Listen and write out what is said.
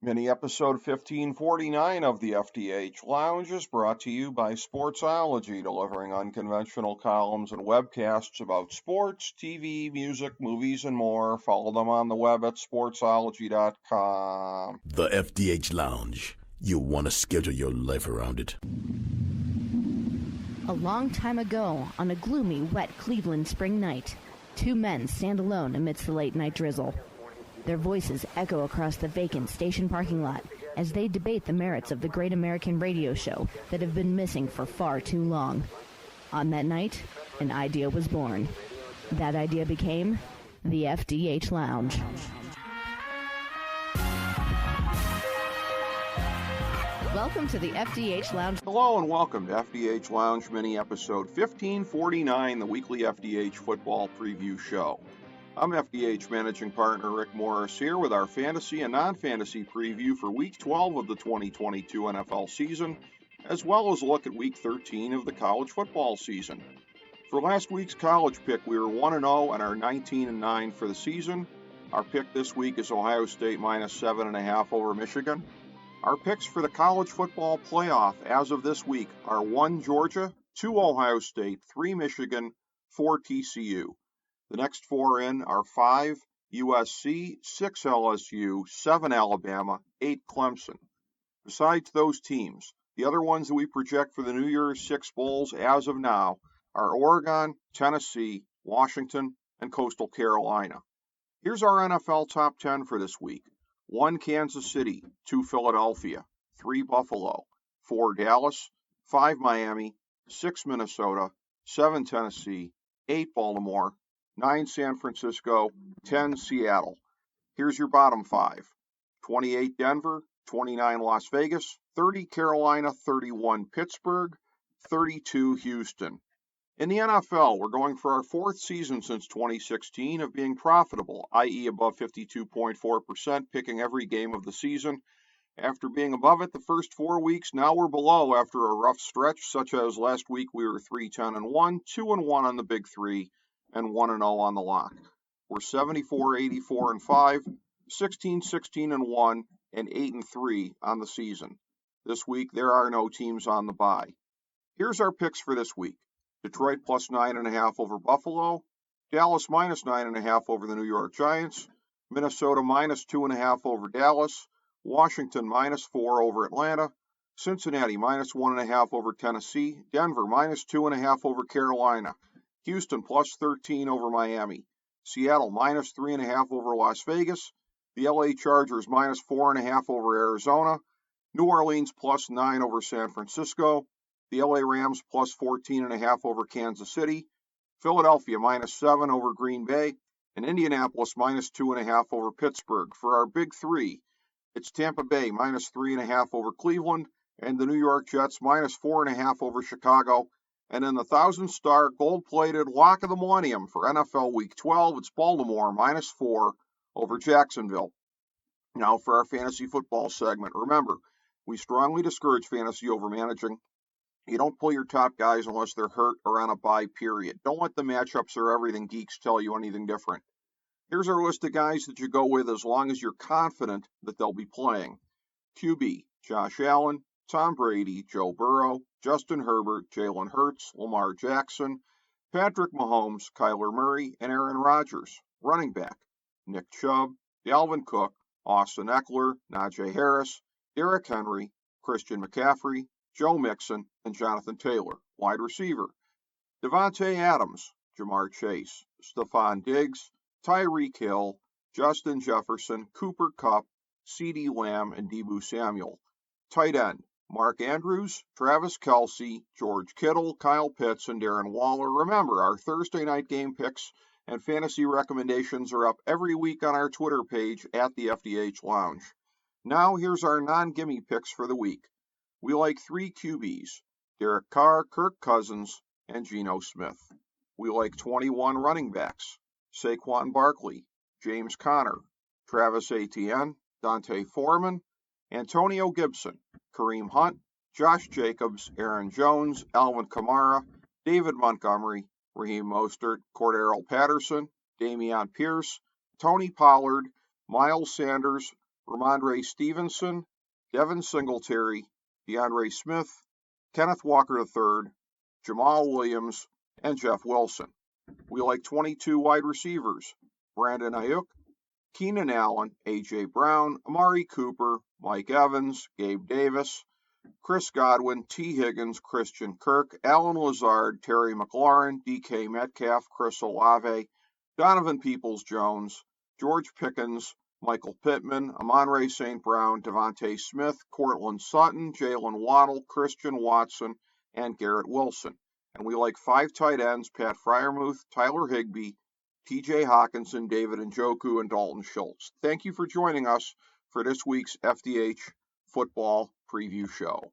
Mini episode 1549 of the FDH Lounge is brought to you by Sportsology, delivering unconventional columns and webcasts about sports, TV, music, movies, and more. Follow them on the web at sportsology.com. The FDH Lounge. You want to schedule your life around it. A long time ago, on a gloomy, wet Cleveland spring night, two men stand alone amidst the late-night drizzle. Their voices echo across the vacant station parking lot as they debate the merits of the great American radio show that have been missing for far too long. On that night, an idea was born. That idea became the FDH Lounge. Welcome to the FDH Lounge. Hello and welcome to FDH Lounge mini episode 1549, the weekly FDH football preview show. I'm FDH Managing Partner Rick Morris here with our fantasy and non-fantasy preview for Week 12 of the 2022 NFL season, as well as a look at Week 13 of the college football season. For last week's college pick, we were 1-0 and are 19-9 for the season. Our pick this week is Ohio State minus 7.5 over Michigan. Our picks for the college football playoff as of this week are 1 Georgia, 2 Ohio State, 3 Michigan, 4 TCU. The next four in are 5 USC, 6 LSU, 7 Alabama, 8 Clemson. Besides those teams, the other ones that we project for the New Year's Six Bowls as of now are Oregon, Tennessee, Washington, and Coastal Carolina. Here's our NFL top 10 for this week. 1 Kansas City, 2 Philadelphia, 3 Buffalo, 4 Dallas, 5 Miami, 6 Minnesota, 7 Tennessee, 8 Baltimore, 9 San Francisco, 10 Seattle. Here's your bottom 5. 28 Denver, 29 Las Vegas, 30 Carolina, 31 Pittsburgh, 32 Houston. In the NFL, we're going for our 4th season since 2016 of being profitable, i.e. above 52.4%, picking every game of the season. After being above it the first 4 weeks, now we're below after a rough stretch, such as last week we were 3-10-1, 2-1 on the Big Three, and 1-0 on the lock. We're 74-84-5, 16-16-1, and 8-3 on the season. This week there are no teams on the bye. Here's our picks for this week. Detroit plus 9.5 over Buffalo, Dallas minus 9.5 over the New York Giants, Minnesota minus 2.5 over Dallas, Washington minus 4 over Atlanta, Cincinnati minus 1.5 over Tennessee, Denver minus 2.5 over Carolina, Houston plus 13 over Miami, Seattle minus 3.5 over Las Vegas, the LA Chargers minus 4.5 over Arizona, New Orleans plus 9 over San Francisco, the LA Rams plus 14.5 over Kansas City, Philadelphia minus 7 over Green Bay, and Indianapolis minus 2.5 over Pittsburgh. For our Big Three, it's Tampa Bay minus 3.5 over Cleveland, and the New York Jets minus 4.5 over Chicago. And in the 1,000-star gold-plated lock of the millennium for NFL Week 12, it's Baltimore minus 4 over Jacksonville. Now for our fantasy football segment. Remember, we strongly discourage fantasy over managing. You don't pull your top guys unless they're hurt or on a bye, period. Don't let the matchups or everything geeks tell you anything different. Here's our list of guys that you go with as long as you're confident that they'll be playing. QB, Josh Allen, Tom Brady, Joe Burrow, Justin Herbert, Jalen Hurts, Lamar Jackson, Patrick Mahomes, Kyler Murray, and Aaron Rodgers. Running back, Nick Chubb, Dalvin Cook, Austin Eckler, Najee Harris, Derrick Henry, Christian McCaffrey, Joe Mixon, and Jonathan Taylor. Wide receiver, Devontae Adams, Jamar Chase, Stephon Diggs, Tyreek Hill, Justin Jefferson, Cooper Kupp, CeeDee Lamb, and Deebo Samuel. Tight end, Mark Andrews, Travis Kelce, George Kittle, Kyle Pitts, and Darren Waller. Remember, our Thursday night game picks and fantasy recommendations are up every week on our Twitter page at the FDH Lounge. Now here's our non-gimme picks for the week. We like 3 QBs, Derek Carr, Kirk Cousins, and Geno Smith. We like 21 running backs, Saquon Barkley, James Conner, Travis Etienne, Dante Foreman, Antonio Gibson, Kareem Hunt, Josh Jacobs, Aaron Jones, Alvin Kamara, David Montgomery, Raheem Mostert, Cordarrelle Patterson, Dameon Pierce, Tony Pollard, Miles Sanders, Ramondre Stevenson, Devin Singletary, DeAndre Smith, Kenneth Walker III, Jamal Williams, and Jeff Wilson. We like 22 wide receivers: Brandon Ayuk, Keenan Allen, A.J. Brown, Amari Cooper, Mike Evans, Gabe Davis, Chris Godwin, T. Higgins, Christian Kirk, Allen Lazard, Terry McLaurin, DK Metcalf, Chris Olave, Donovan Peoples-Jones, George Pickens, Michael Pittman, Amon-Ra St. Brown, Devontae Smith, Courtland Sutton, Jalen Waddle, Christian Watson, and Garrett Wilson. And we like 5 tight ends: Pat Freiermuth, Tyler Higbee, TJ Hawkinson, David Njoku, and Dalton Schultz. Thank you for joining us for this week's FDH Football Preview Show.